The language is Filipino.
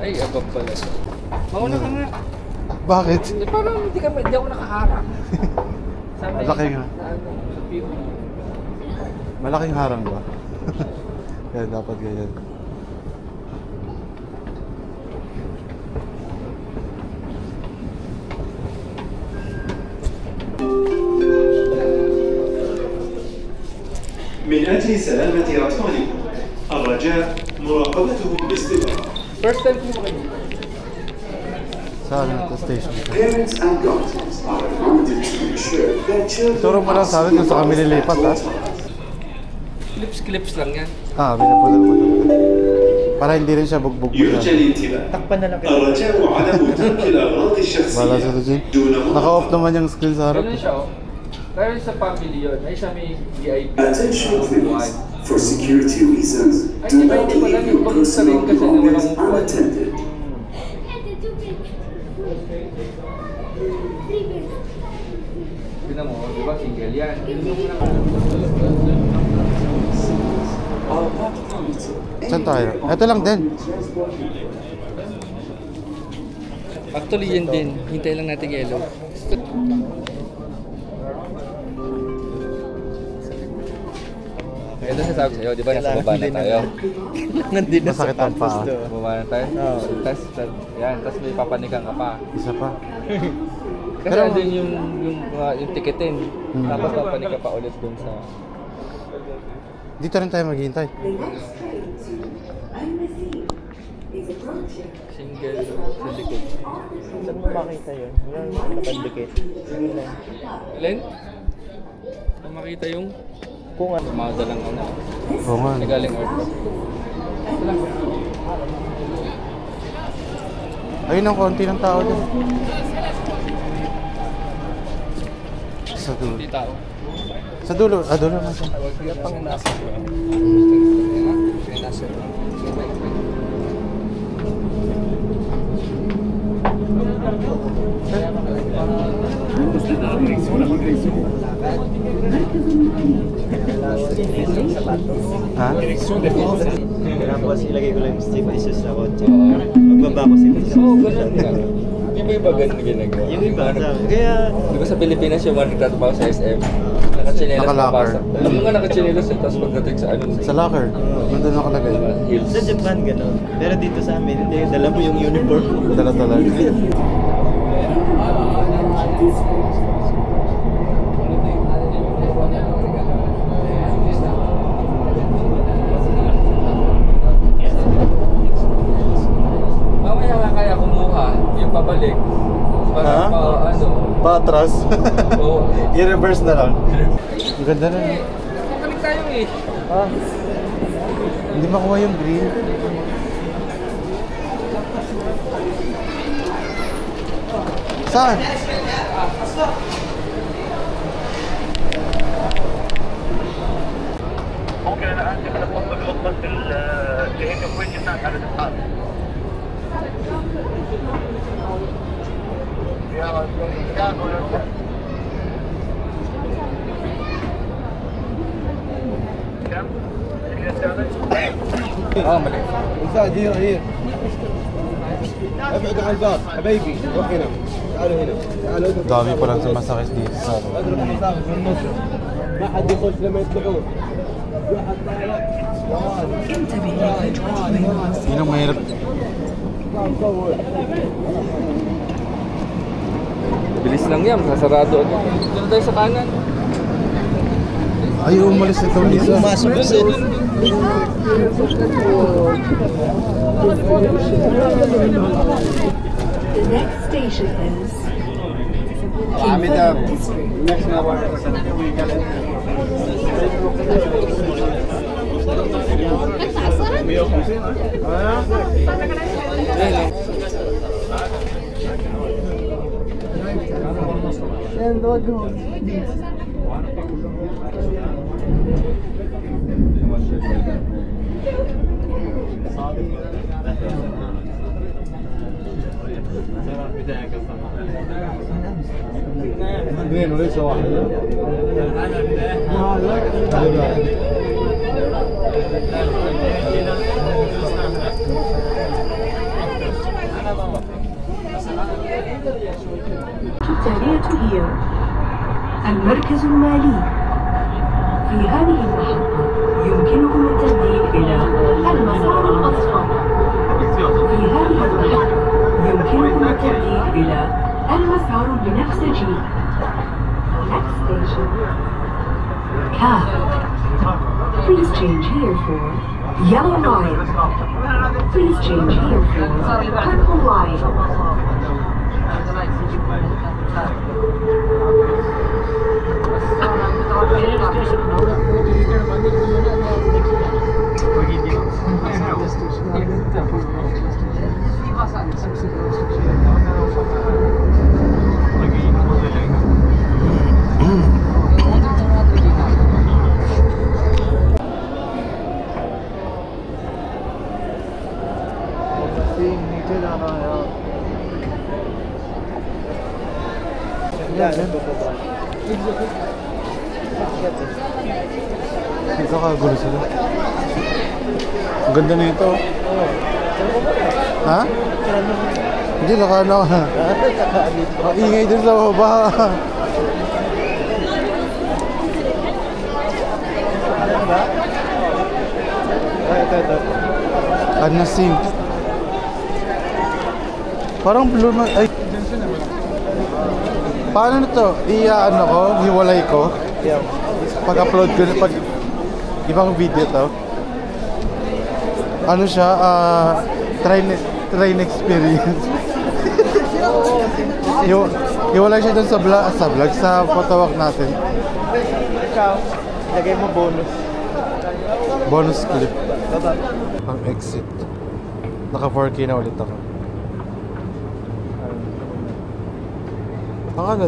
Ay, above pala. Mauna ka nga. Bakit? Parang hindi ako nakaharap. Malaki nga. Malaking harang ba? Kaya dapat ganyan. من أجل سلامة أطفالكم الرجاء مراقبتهم باستمرار. First time ko kayo. Saan ito station? Parents and guardians are reminded to ensure their children. Turo mo lang sa amin kung saan kami lilipat, ha? Clips lang yan. Binapudal mo ito. Para hindi rin siya bugbog. يرجى الانتباه. الرجاء عدم ترك الأغراض Bala الشخصية sa ito dyan. دون Naka-off naman yung screen sa harap. Ganun siya, oh. Pero sa family yun, ay siya may VIP. Attention please. For security reasons, do not leave your personal belongings unattended. Tignan mo, di ba? Single yan. Saan tayo? Ito lang din. Actually, yun din. Hintay lang natin yellow. Kaya doon sasabi sa'yo, di ba? Nasa baba na tayo. Kailangan din na sa Masakit ang campus paa. to. Baba na tayo? Oo. Yan, tapos may papanikan ka pa. Isa pa. Kasi Pero- andun yung tiketin. Tapos papanik ka pa ulit dun sa... Dito rin tayo maghihintay. Single sa likod. Saan mo makita yun? Yung nakandikit. Yun lang. Alin? Kung makita yung Kung ano. madalang ano. Oo nga. Nagaling airport. Ayun ang konti ng tao dyan. Sa dulo. Hindi tao. Sa dulo. Dulo na siya. Kaya pang nasa. Nasa. Ha? Tapos ilagay ko lang yung stick isa sa kotse. Magbaba ko si Pisa. Oo, ganun nga. Di ba iba ganun ginagawa? Yung iba, sabi. Kaya... Di ba sa Pilipinas yung mga nagtatrabaho sa SM? Nakachinelas Naka-locker. papasok. Alam mo nga nakachinelas eh, tapos pagdating sa ano. Sa locker. Nandun nakalagay. Heels. Sa Japan gano'n. Pero dito sa amin, hindi. Dala mo yung uniform. Dala-dala. Mamaya nga kaya kumuha yung pabalik. Para Ha? ano. Patras. Oo. I-reverse na lang. Ang ganda na. Pabalik tayo eh. Hindi makuha yung green. Saan? ممكن انا عندي على فضل الخطه اللي هي كويس الناس على الاسعار. يا رجال كم؟ Mali. انسان هنا ابعد عن الباب حبايبي روح هنا تعالوا هنا تعالوا Dami pa lang sumasakit dito sa اضرب المسافه في النص ما حد يخش لما يطلعون واحد طالع Yun ang mahirap. صور Bilis lang yan, sasarado agad. Dito tayo sa kanan. Ayaw umalis ito. Lisa. Pumasok kasi. The next station is اثنين وليس واحد المحطة يمكنكم التبديل إلى المسار الأصفر. في هذه المحطة يمكنكم التبديل إلى المسار البنفسجي. Next station, Cab. Please change here for yellow line. Please change here for purple line. नीचे जाना है यार Ito kagulo sila. Ang ganda nito. Ha? Hindi, nakano ka. Ang ingay dun sa baba. ito Ano sim? Parang blue man. Ay. Paano na to? Ano ko? Hiwalay ko? yeah. Pag-upload ko pag ibang video to. Ano siya? Train experience. Hiwalay siya dun sa vlog, sa photowalk natin. Ikaw, lagay mo bonus. Bonus clip. Baba. Ang exit. Naka 4K na ulit ako. Ang ano